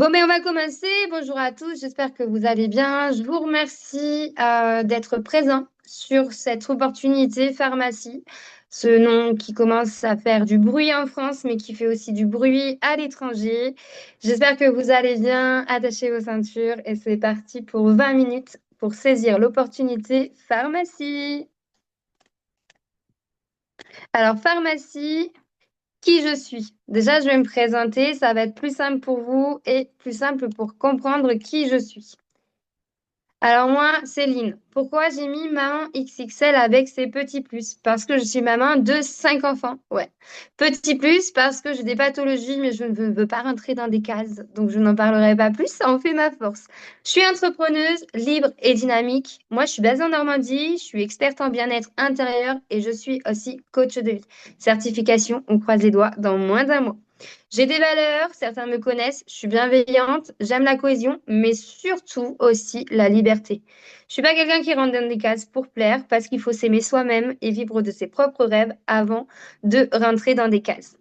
Bon, on va commencer. Bonjour à tous, j'espère que vous allez bien. Je vous remercie d'être présent sur cette opportunité pharmacie, ce nom qui commence à faire du bruit en France, mais qui fait aussi du bruit à l'étranger. J'espère que vous allez bien. Attachez vos ceintures et c'est parti pour 20 minutes pour saisir l'opportunité pharmacie. Alors, pharmacie. Qui je suis. Déjà, je vais me présenter, ça va être plus simple pour vous et plus simple pour comprendre qui je suis. Alors moi, Céline, pourquoi j'ai mis maman XXL avec ses petits plus? Parce que je suis maman de 5 enfants. Ouais. Petit plus parce que j'ai des pathologies, mais je ne veux pas rentrer dans des cases. Donc je n'en parlerai pas plus, ça en fait ma force. Je suis entrepreneuse, libre et dynamique. Moi, je suis basée en Normandie, je suis experte en bien-être intérieur et je suis aussi coach de vie. Certification, on croise les doigts dans moins d'un mois. J'ai des valeurs, certains me connaissent, je suis bienveillante, j'aime la cohésion, mais surtout aussi la liberté. Je suis pas quelqu'un qui rentre dans des cases pour plaire, parce qu'il faut s'aimer soi-même et vivre de ses propres rêves avant de rentrer dans des cases.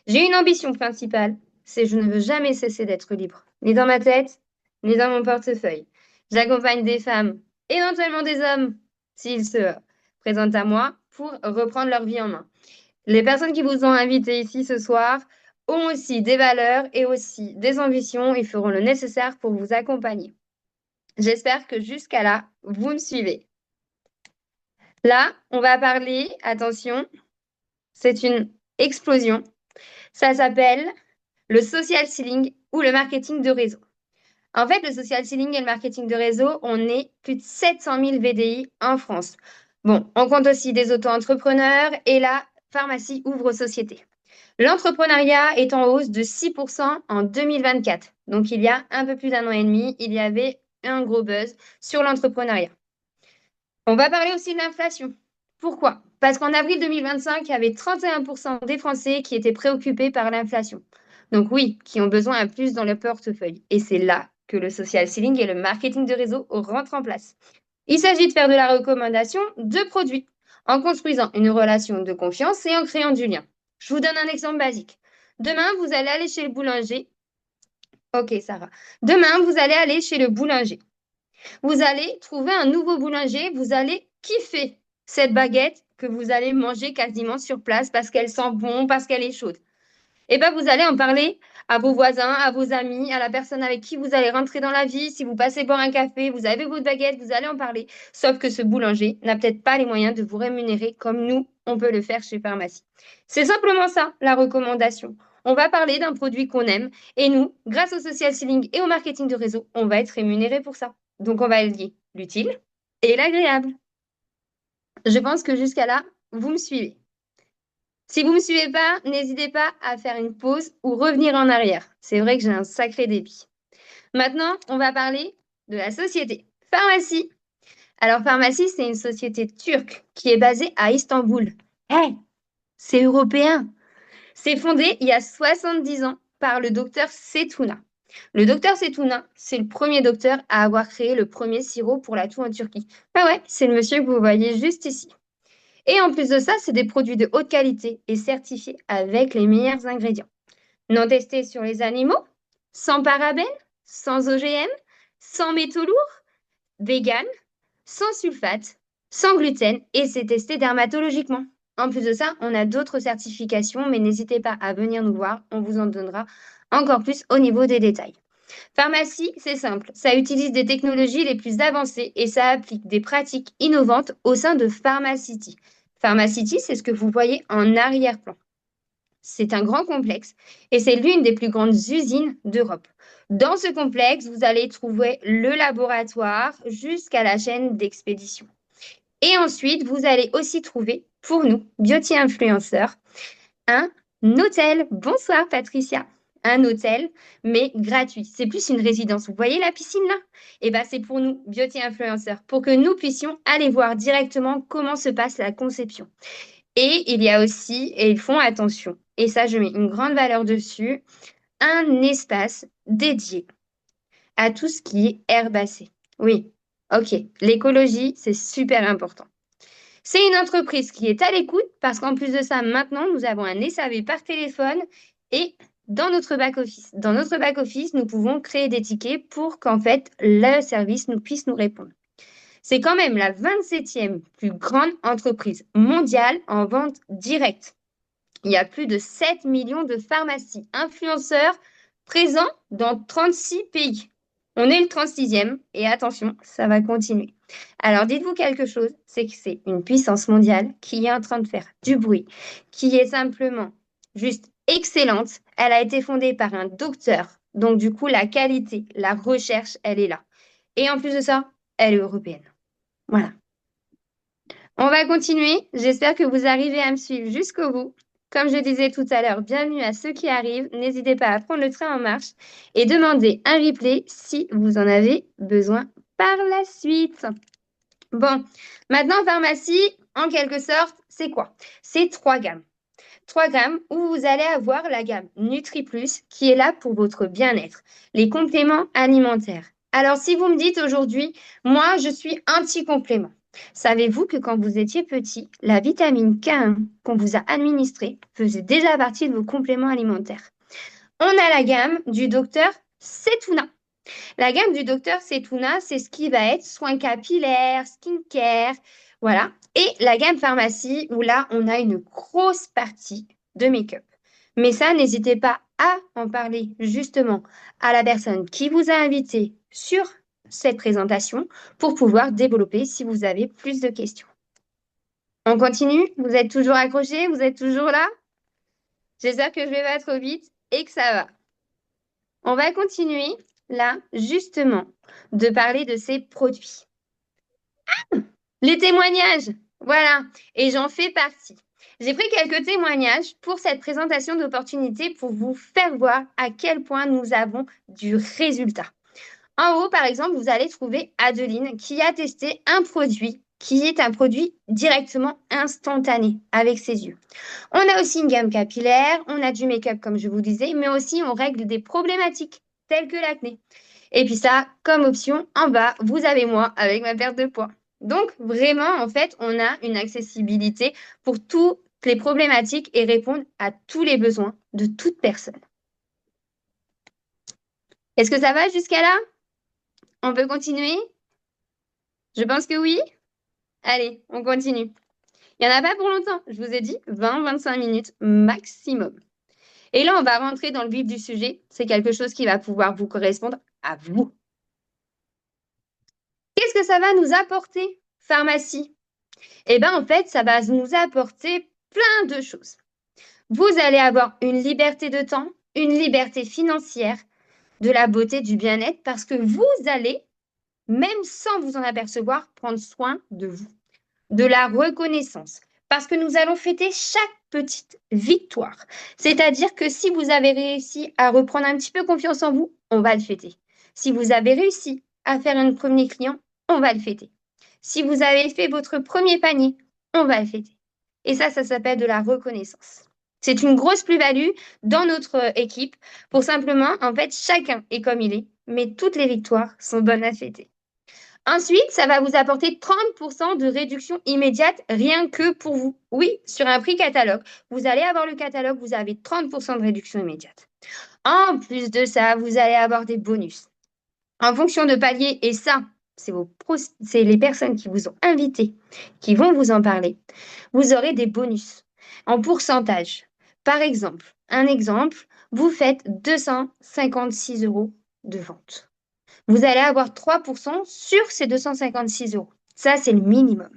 J'ai une ambition principale, c'est je ne veux jamais cesser d'être libre, ni dans ma tête, ni dans mon portefeuille. J'accompagne des femmes, éventuellement des hommes, s'ils se présentent à moi, pour reprendre leur vie en main. Les personnes qui vous ont invité ici ce soir ont aussi des valeurs et aussi des ambitions et feront le nécessaire pour vous accompagner. J'espère que jusqu'à là, vous me suivez. Là, on va parler, attention, c'est une explosion. Ça s'appelle le social selling ou le marketing de réseau. En fait, le social selling et le marketing de réseau, on est plus de 700 000 VDI en France. Bon, on compte aussi des auto-entrepreneurs et la pharmacie ouvre société. L'entrepreneuriat est en hausse de 6% en 2024. Donc, il y a un peu plus d'un an et demi, il y avait un gros buzz sur l'entrepreneuriat. On va parler aussi de l'inflation. Pourquoi? Parce qu'en avril 2025, il y avait 31% des Français qui étaient préoccupés par l'inflation. Donc oui, qui ont besoin à plus dans leur portefeuille. Et c'est là que le social selling et le marketing de réseau rentrent en place. Il s'agit de faire de la recommandation de produits en construisant une relation de confiance et en créant du lien. Je vous donne un exemple basique. Demain, vous allez aller chez le boulanger. Ok, Sarah. Demain, vous allez aller chez le boulanger. Vous allez trouver un nouveau boulanger. Vous allez kiffer cette baguette que vous allez manger quasiment sur place parce qu'elle sent bon, parce qu'elle est chaude. Et bien, vous allez en parler à vos voisins, à vos amis, à la personne avec qui vous allez rentrer dans la vie. Si vous passez boire un café, vous avez votre baguette, vous allez en parler. Sauf que ce boulanger n'a peut-être pas les moyens de vous rémunérer comme nous, on peut le faire chez Pharmacie. C'est simplement ça, la recommandation. On va parler d'un produit qu'on aime et nous, grâce au social selling et au marketing de réseau, on va être rémunéré pour ça. Donc, on va lier l'utile et l'agréable. Je pense que jusqu'à là, vous me suivez. Si vous ne me suivez pas, n'hésitez pas à faire une pause ou revenir en arrière. C'est vrai que j'ai un sacré débit. Maintenant, on va parler de la société. Pharmacie. Alors, Pharmacie, c'est une société turque qui est basée à Istanbul. Hé, c'est européen. C'est fondé il y a 70 ans par le docteur Setuna. Le docteur Setuna, c'est le premier docteur à avoir créé le premier sirop pour la toux en Turquie. Ah ouais, c'est le monsieur que vous voyez juste ici. Et en plus de ça, c'est des produits de haute qualité et certifiés avec les meilleurs ingrédients. Non testés sur les animaux, sans parabènes, sans OGM, sans métaux lourds, vegan, sans sulfate, sans gluten et c'est testé dermatologiquement. En plus de ça, on a d'autres certifications, mais n'hésitez pas à venir nous voir, on vous en donnera encore plus au niveau des détails. Pharmacie, c'est simple, ça utilise des technologies les plus avancées et ça applique des pratiques innovantes au sein de Pharmacity. Pharmacity, c'est ce que vous voyez en arrière-plan. C'est un grand complexe et c'est l'une des plus grandes usines d'Europe. Dans ce complexe, vous allez trouver le laboratoire jusqu'à la chaîne d'expédition. Et ensuite, vous allez aussi trouver, pour nous, Beauty Influenceurs, un hôtel. Bonsoir Patricia. Un hôtel, mais gratuit. C'est plus une résidence. Vous voyez la piscine là? Eh bien, c'est pour nous, Beauty Influenceurs, pour que nous puissions aller voir directement comment se passe la conception. Et il y a aussi, et ils font attention, et ça je mets une grande valeur dessus, un espace dédié à tout ce qui est herbacé. Oui, ok, l'écologie, c'est super important. C'est une entreprise qui est à l'écoute parce qu'en plus de ça, maintenant, nous avons un SAV par téléphone et dans notre back-office. Dans notre back-office, nous pouvons créer des tickets pour qu'en fait, le service puisse nous répondre. C'est quand même la 27e plus grande entreprise mondiale en vente directe. Il y a plus de 7 millions de pharmacies influenceurs présents dans 36 pays. On est le 36e et attention, ça va continuer. Alors dites-vous quelque chose, c'est que c'est une puissance mondiale qui est en train de faire du bruit, qui est simplement juste excellente. Elle a été fondée par un docteur, donc du coup la qualité, la recherche, elle est là. Et en plus de ça, elle est européenne. Voilà. On va continuer. J'espère que vous arrivez à me suivre jusqu'au bout. Comme je disais tout à l'heure, bienvenue à ceux qui arrivent. N'hésitez pas à prendre le train en marche et demandez un replay si vous en avez besoin par la suite. Bon, maintenant, pharmacie, en quelque sorte, c'est quoi? C'est 3 gammes. 3 gammes où vous allez avoir la gamme NutriPlus qui est là pour votre bien-être, les compléments alimentaires. Alors, si vous me dites aujourd'hui, moi, je suis anti-complément. Savez-vous que quand vous étiez petit, la vitamine K1 qu'on vous a administrée faisait déjà partie de vos compléments alimentaires? On a la gamme du docteur Setuna. La gamme du docteur Setuna, c'est ce qui va être soins capillaires, skincare, voilà. Et la gamme pharmacie, où là, on a une grosse partie de make-up. Mais ça, n'hésitez pas à en parler justement à la personne qui vous a invité sur cette présentation pour pouvoir développer si vous avez plus de questions. On continue? Vous êtes toujours accrochés? Vous êtes toujours là? J'espère que je vais pas trop vite et que ça va. On va continuer là, justement, de parler de ces produits. Les témoignages, voilà, et j'en fais partie. J'ai pris quelques témoignages pour cette présentation d'opportunités pour vous faire voir à quel point nous avons du résultat. En haut, par exemple, vous allez trouver Adeline qui a testé un produit qui est un produit directement instantané avec ses yeux. On a aussi une gamme capillaire, on a du make-up comme je vous disais, mais aussi on règle des problématiques telles que l'acné. Et puis ça, comme option, en bas, vous avez moi avec ma perte de poids. Donc vraiment, en fait, on a une accessibilité pour toutes les problématiques et répondre à tous les besoins de toute personne. Est-ce que ça va jusqu'à là? On peut continuer? Je pense que oui. Allez, on continue. Il n'y en a pas pour longtemps. Je vous ai dit 20-25 minutes maximum. Et là, on va rentrer dans le vif du sujet. C'est quelque chose qui va pouvoir vous correspondre à vous. Qu'est-ce que ça va nous apporter, pharmacie? Eh bien, en fait, ça va nous apporter plein de choses. Vous allez avoir une liberté de temps, une liberté financière, de la beauté, du bien-être, parce que vous allez, même sans vous en apercevoir, prendre soin de vous, de la reconnaissance, parce que nous allons fêter chaque petite victoire. C'est-à-dire que si vous avez réussi à reprendre un petit peu confiance en vous, on va le fêter. Si vous avez réussi à faire un premier client, on va le fêter. Si vous avez fait votre premier panier, on va le fêter. Et ça s'appelle de la reconnaissance. C'est une grosse plus-value dans notre équipe pour simplement, en fait, chacun est comme il est, mais toutes les victoires sont bonnes à fêter. Ensuite, ça va vous apporter 30% de réduction immédiate rien que pour vous. Oui, sur un prix catalogue. Vous allez avoir le catalogue, vous avez 30% de réduction immédiate. En plus de ça, vous allez avoir des bonus. En fonction de palier, et ça, c'est les personnes qui vous ont invité qui vont vous en parler, vous aurez des bonus en pourcentage. Par exemple, vous faites 256 € de vente. Vous allez avoir 3% sur ces 256 €. Ça, c'est le minimum.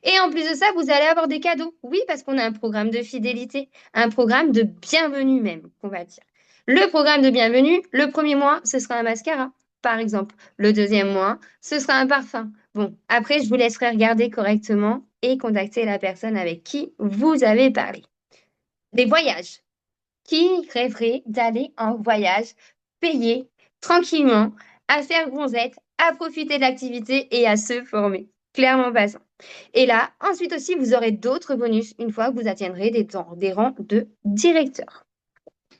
Et en plus de ça, vous allez avoir des cadeaux. Oui, parce qu'on a un programme de fidélité, un programme de bienvenue même, on va dire. Le programme de bienvenue, le premier mois, ce sera un mascara, par exemple. Le deuxième mois, ce sera un parfum. Bon, après, je vous laisserai regarder correctement et contacter la personne avec qui vous avez parlé. Des voyages. Qui rêverait d'aller en voyage payé tranquillement, à faire bronzette, à profiter de l'activité et à se former? Clairement pas ça. Et là, ensuite aussi, vous aurez d'autres bonus une fois que vous atteindrez des rangs de directeur.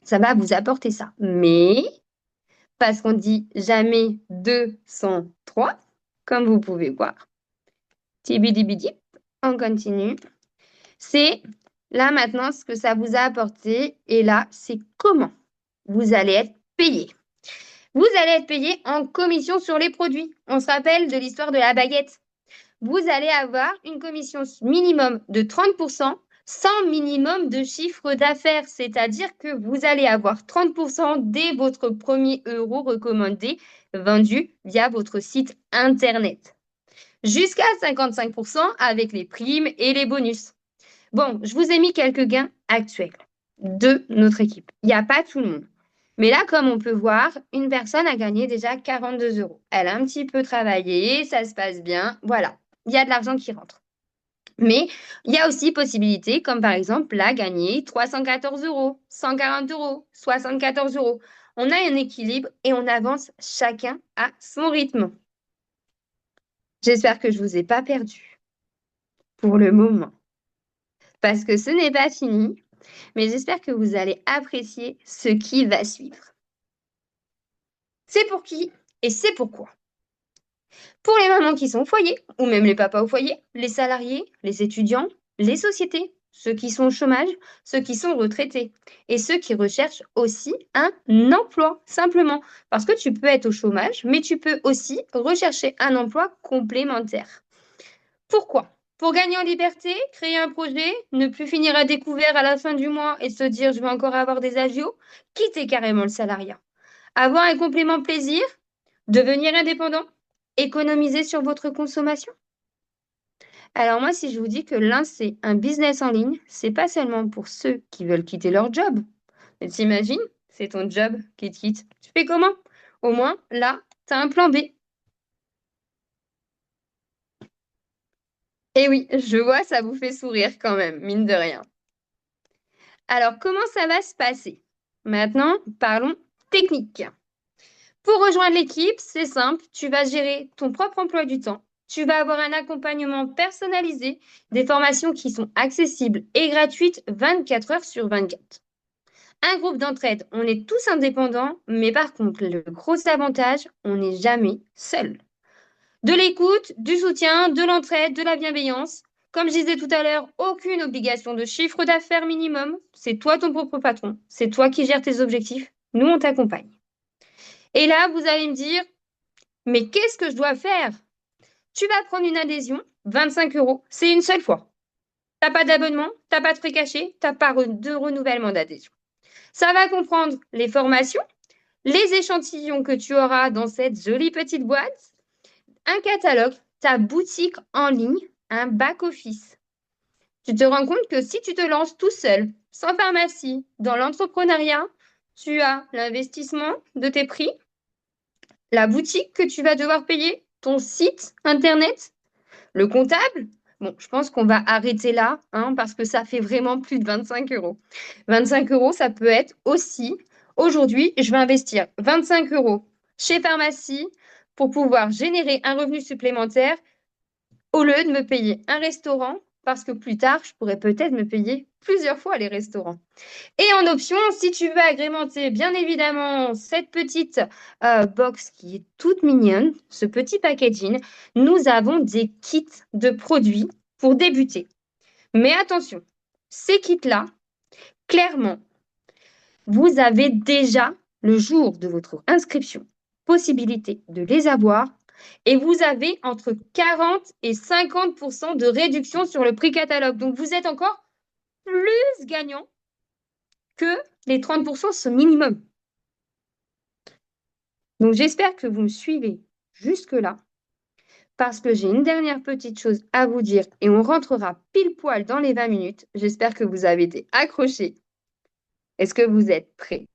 Ça va vous apporter ça. Mais, parce qu'on dit jamais 203, comme vous pouvez voir. Tibidibidi, on continue. C'est là maintenant ce que ça vous a apporté. Et là, c'est comment vous allez être payé. Vous allez être payé en commission sur les produits. On se rappelle de l'histoire de la baguette. Vous allez avoir une commission minimum de 30% sans minimum de chiffre d'affaires, c'est-à-dire que vous allez avoir 30% dès votre premier euro recommandé vendu via votre site internet. Jusqu'à 55% avec les primes et les bonus. Bon, je vous ai mis quelques gains actuels de notre équipe. Il n'y a pas tout le monde. Mais là, comme on peut voir, une personne a gagné déjà 42 euros. Elle a un petit peu travaillé, ça se passe bien. Voilà, il y a de l'argent qui rentre. Mais il y a aussi possibilités, comme par exemple là, gagner 314 euros, 140 euros, 74 euros. On a un équilibre et on avance chacun à son rythme. J'espère que je ne vous ai pas perdu pour le moment, parce que ce n'est pas fini, mais j'espère que vous allez apprécier ce qui va suivre. C'est pour qui et c'est pourquoi. Pour les mamans qui sont au foyer, ou même les papas au foyer, les salariés, les étudiants, les sociétés, ceux qui sont au chômage, ceux qui sont retraités et ceux qui recherchent aussi un emploi, simplement. Parce que tu peux être au chômage, mais tu peux aussi rechercher un emploi complémentaire. Pourquoi? Pour gagner en liberté, créer un projet, ne plus finir à découvert à la fin du mois et se dire je vais encore avoir des agios, quitter carrément le salariat. Avoir un complément plaisir, devenir indépendant, économiser sur votre consommation. Alors moi, si je vous dis que lancer un business en ligne, c'est pas seulement pour ceux qui veulent quitter leur job. Mais t'imagines, c'est ton job qui te quitte. Tu fais comment? Au moins, là, tu as un plan B. Et oui, je vois, ça vous fait sourire quand même, mine de rien. Alors, comment ça va se passer? Maintenant, parlons technique. Pour rejoindre l'équipe, c'est simple, tu vas gérer ton propre emploi du temps. Tu vas avoir un accompagnement personnalisé, des formations qui sont accessibles et gratuites 24 heures sur 24. Un groupe d'entraide, on est tous indépendants, mais par contre, le gros avantage, on n'est jamais seul. De l'écoute, du soutien, de l'entraide, de la bienveillance. Comme je disais tout à l'heure, aucune obligation de chiffre d'affaires minimum. C'est toi ton propre patron. C'est toi qui gères tes objectifs. Nous, on t'accompagne. Et là, vous allez me dire, mais qu'est-ce que je dois faire? Tu vas prendre une adhésion, 25 euros. C'est une seule fois. T'as pas d'abonnement, t'as pas de frais cachés, t'as pas de renouvellement d'adhésion. Ça va comprendre les formations, les échantillons que tu auras dans cette jolie petite boîte, un catalogue, ta boutique en ligne, un back-office. Tu te rends compte que si tu te lances tout seul, sans pharmacie, dans l'entrepreneuriat, tu as l'investissement de tes prix, la boutique que tu vas devoir payer, ton site internet, le comptable. Bon, je pense qu'on va arrêter là, hein, parce que ça fait vraiment plus de 25 euros. 25 euros, ça peut être aussi, aujourd'hui, je vais investir 25 euros chez Pharmacie pour pouvoir générer un revenu supplémentaire au lieu de me payer un restaurant, parce que plus tard, je pourrais peut-être me payer plusieurs fois les restaurants. Et en option, si tu veux agrémenter bien évidemment cette petite box qui est toute mignonne, ce petit packaging, nous avons des kits de produits pour débuter. Mais attention, ces kits-là, clairement, vous avez déjà, le jour de votre inscription, possibilité de les avoir et vous avez entre 40 et 50% de réduction sur le prix catalogue. Donc, vous êtes encore plus gagnant que les 30% ce minimum. Donc, j'espère que vous me suivez jusque-là parce que j'ai une dernière petite chose à vous dire et on rentrera pile poil dans les 20 minutes. J'espère que vous avez été accrochés. Est-ce que vous êtes prêts?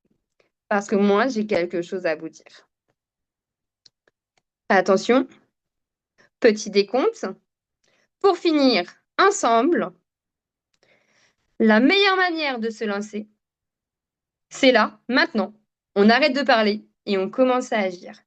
Parce que moi, j'ai quelque chose à vous dire. Attention, petit décompte. Pour finir ensemble, la meilleure manière de se lancer, c'est là, maintenant. On arrête de parler et on commence à agir.